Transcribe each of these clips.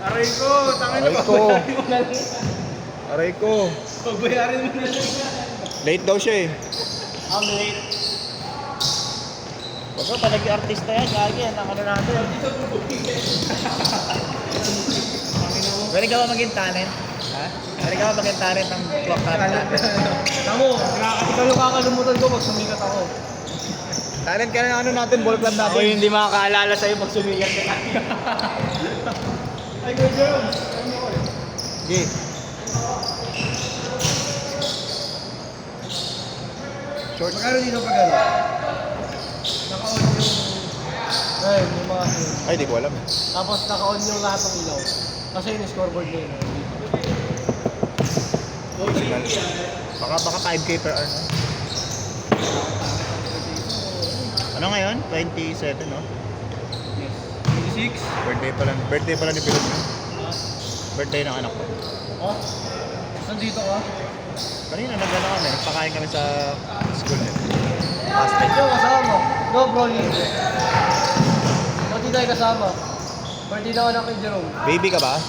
Aray ko, tangin na Aray ba? ko. Aray ko. Pagbayarin mo na lang. Late daw siya eh. I'm late. Baga, pa nag-artista yan, gagi yan, ang ano natin. Pwede ka ba maging talent? Ha? Pwede ka ba maging talent ng block talent natin? Tamo, ikaw yung kakalimutan ko pag sumikat ako. Talent ka na ano natin, ball club natin. Ako yung hindi makakaalala sa'yo pag sumigat ka. Ay, good job. Sige. Short. Magkano dito pag ano? Naka-on yung... Ay, yung mga... Ay, di ko alam. Tapos naka-on yung lahat ng ilaw. Kasi yung scoreboard na yun. Baka 5K per hour na. Ano ngayon? 27, no? Yes. 26? Birthday pala ni Pilot. Birthday ng anak ko. Oh? Nandito ka? Kanina nagano kami, nagpakain kami sa school niya. Ito kasama. No, Broly. Pati tayo kasama. Birthday na anak kay Jerome. Baby ka ba?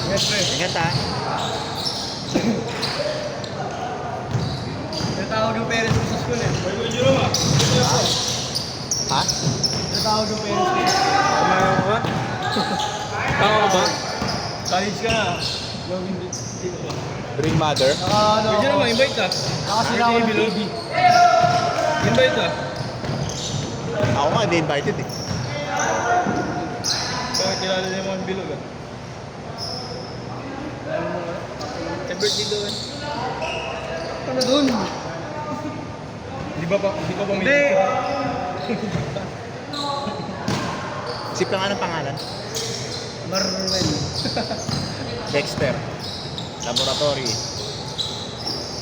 Yes, pre. Ingat ha. Natawag yung parents ko sa school eh. Birthday Jerome ah. Ha? Natawag yung parents ko. Tama ba? Tama ba? College ka na. No, hindi. Dito ba? Bring mother. Naka ano Pwede naman, invite ka. nakasira ako ng TV. Invite ka. Ako nga, hindi invited eh. Bakit kilala niya yung mga bilog ah? Sa birthday doon. Ano dun? Di ba may... Hindi. Isip ka nga ng pangalan. Marvel. Dexter. Laboratory.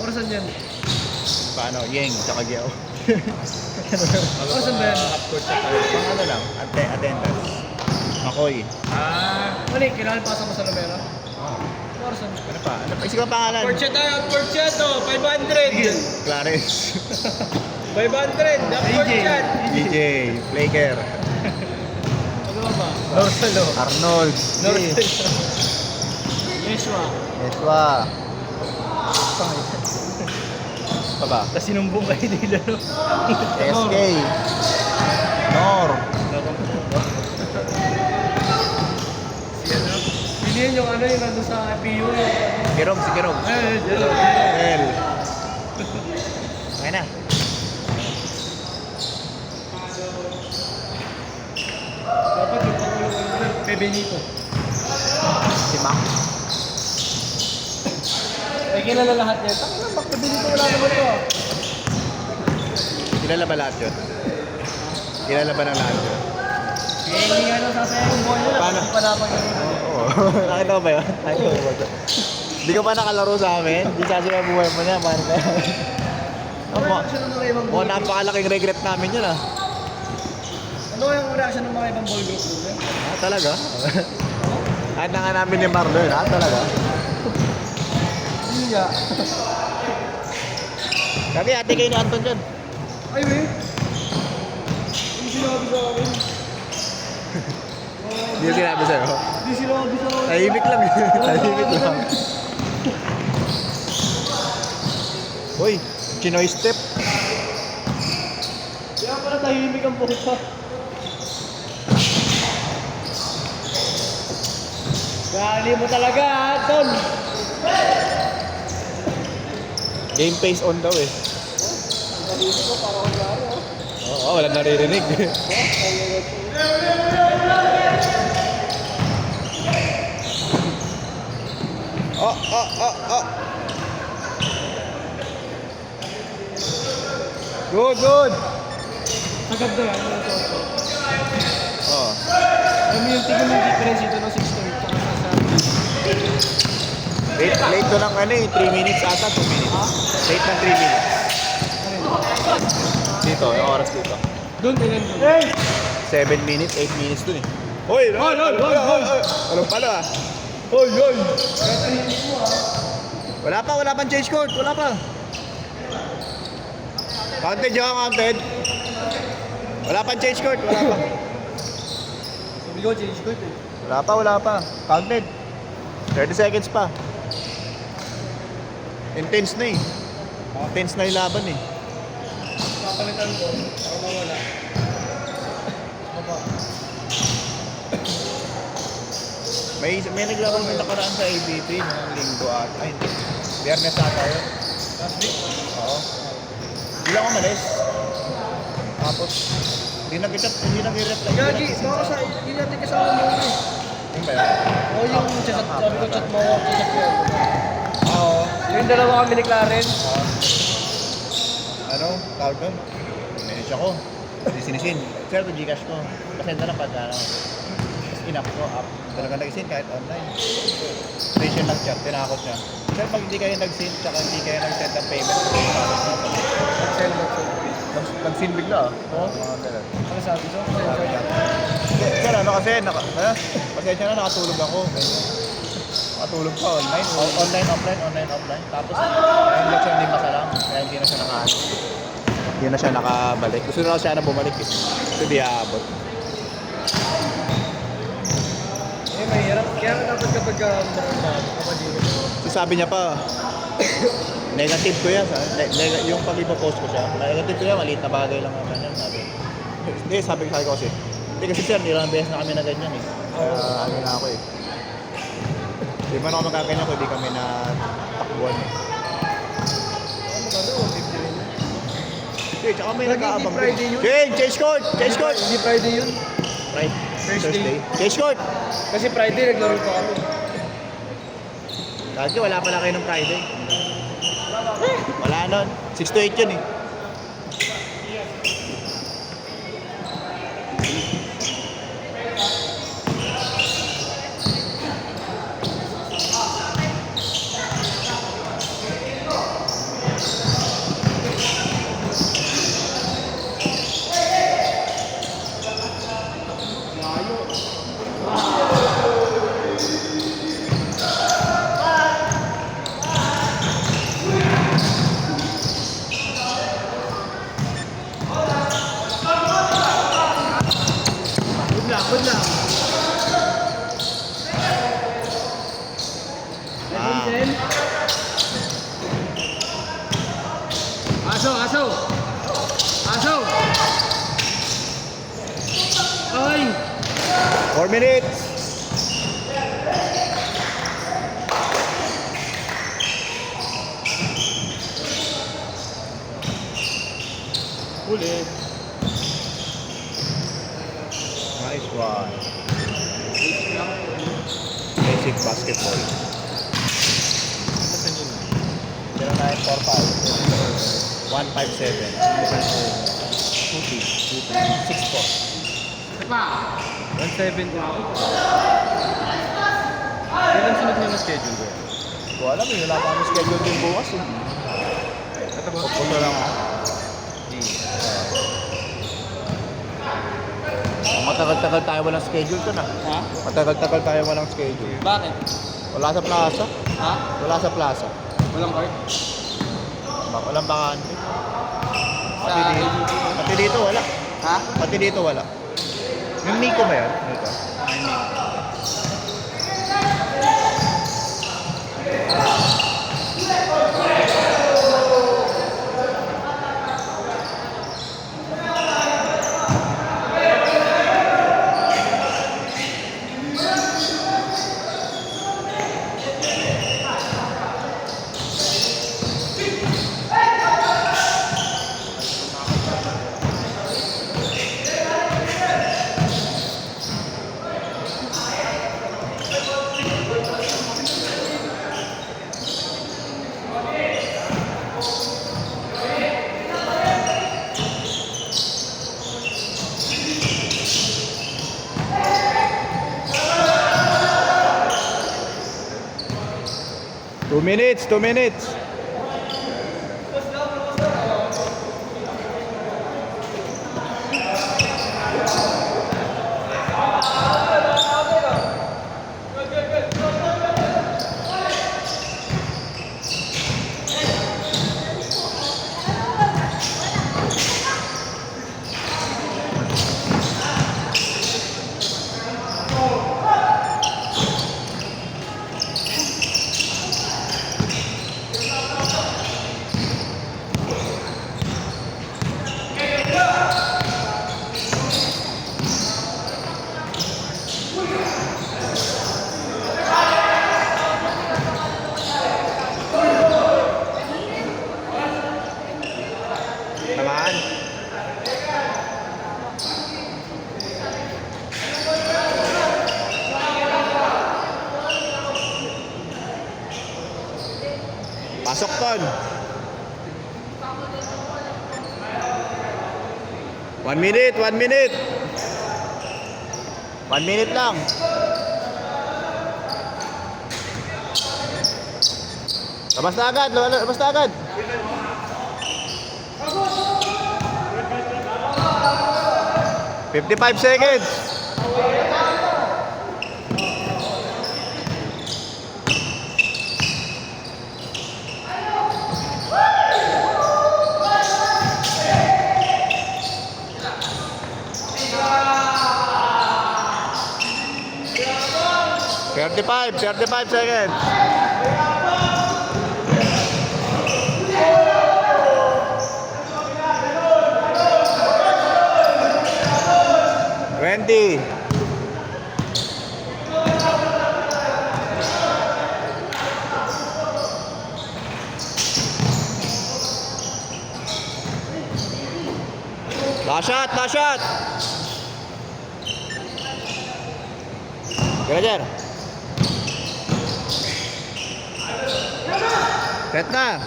Orasan yan. Paano? Yeng, tsaka Geo. Orasan ba yan? Upcourt sa tayo. Pang ano lang, attendance. Makoy. Mali, kinalpasan mo sa Lumera. Orasan. Ano pa? Ano pa? Isip ka ng pangalan. Upcourt siya to. 500. Clarence. 500. Upcourt siya. DJ. Flaker. Ano ba? Northalo. Arnold. Yeshua. Eswa. Pa ba? Tapos sinumbong kayo nila no? SK. Nor. Pilihan yung ano yung nandun sa PU yung... Kirog, si Kirog. Eh, L. Okay na. dapat yung pangulo ng Benito. Si Mac. Ay, kilala lahat yan. Taka na, Mac Benito wala naman to ah. Kilala ba lahat yun? Kilala ba ng lahat yun? Eh, hindi nga nang sasayang yung buwan nila. Paano? Hindi pa napag-iwan. Oo. Nakita mo ba yun? Nakita mo ba ito? Hindi ka pa nakalaro sa amin? Hindi sasaya buhay mo niya, man. Ano yung reaction ng mga ibang ball group? Napakalaking regret namin yun ah. Ano yung reaction ng mga ibang ball group doon? Ah, talaga? Kahit na nga namin ni Marlo yun, ah, talaga? Hindi nga. Sabi, ate kayo ni Anton dyan. Ay, weh. Hindi sinabi sa akin. Hindi yung sinabi sa'yo. Hindi sinabi sa akin. Tahimik lang. Tahimik lang. Uy, Chinoy step. Kaya pala tahimik ang puta. Gali mo talaga, Anton. Game pace on daw eh. Oo, wala naririnig. Oh. Good. Agad na yan. Oh. Alam mo yung tingin yung difference ito ng 6 to 8 tsaka nasa... Late to ng ano eh, 3 minutes ata, 2 minutes. Late ng 3 minutes. Dito, yung oras dito. Doon, ilan doon? Hey! 7 minutes, 8 minutes dun eh. Hoy! Hoy! Anong pala ah? Hoy! Wala pang change code, wala pa. Counted yung counted. Wala pang change code, wala pa. Sabi ko, change court eh. Wala pa. Counted. 30 seconds pa. Intense na eh. Intense na yung laban eh. Papalitan ko, para mawala. Baba. May naglaro ng nakaraan sa ABP noong linggo at ay hindi. Biyernes ata yun. Last week. Oo. Hindi lang umalis. Tapos hindi nag-reply. Gagi, baka sa, hindi natin kasama mo eh. Yung ba yun? O yung chat, sabi ko chat mo, chat ko. Oo. Yung dalawa kami ni Clarence. Ano? Tawag doon? Manage ako. Sinisin. Sir, to Gcash ko. Pasenda na pag ano. Inap ko, up. Talaga nag-send kahit online. Station lang siya, tinakot niya. Sir, pag hindi kayo nag-send, tsaka hindi kayo nag-send ng payment, Send. nag-send bigla ah. Oo. Mga ganun. Ano sabi ko? Sabi niya. Sir, ano kasi, pasensya na, nakatulog ako. Nakatulog pa online. Online, offline. Tapos, ayun lang siya hindi masalang. Kaya hindi na siya hindi na siya nakabalik. Gusto na siya na bumalik eh. Kasi di aabot. Eh, mahirap. Kaya dapat kapag kapag-iwan mo. So sabi niya pa, negative ko yan. Yung pag-ipopost ko siya, negative ko yan, maliit na bagay lang naman yan. Sabi ko kasi, hindi kasi sir, ilang beses na kami na ganyan eh. Ano na ako eh. Di ba na ako magaganyan kung hindi kami na takbuhan eh. Ano, 50 rin yun. Okay, tsaka may Lagi nag-aabang hindi Friday yun. Change court! Hindi Friday yun. Right, Thursday. Change court! Kasi Friday naglaro pa kami. Lagi wala pala kayo ng Friday. Wala nun. 6 to 8 yun eh. Good lang. Ah. Aso! Ay! 4 minutes! Huli. Nice one. Basic basketball. 0945 157 64. Pa! 170 ako. Kailan sunod niyo na schedule ko? Ko alam eh, wala pa kami schedule din bukas eh. Pupunta lang ako. Matagal-tagal tayo walang schedule to na. Ha? Matagal-tagal tayo walang schedule. Bakit? Wala sa plaza. Ha? Wala sa plaza. Walang card? Walang bakante. Sa Pati dito wala. Ha? Pati dito wala. Yung Nico ba yan? Nico. Two minutes. Pasok ton. 1 minute, 1 minute. 1 minute lang. Labas na agad, labas na agad. "55 seconds. Thirty-five seconds. Twenty. Last shot, last shot. Roger. Set na.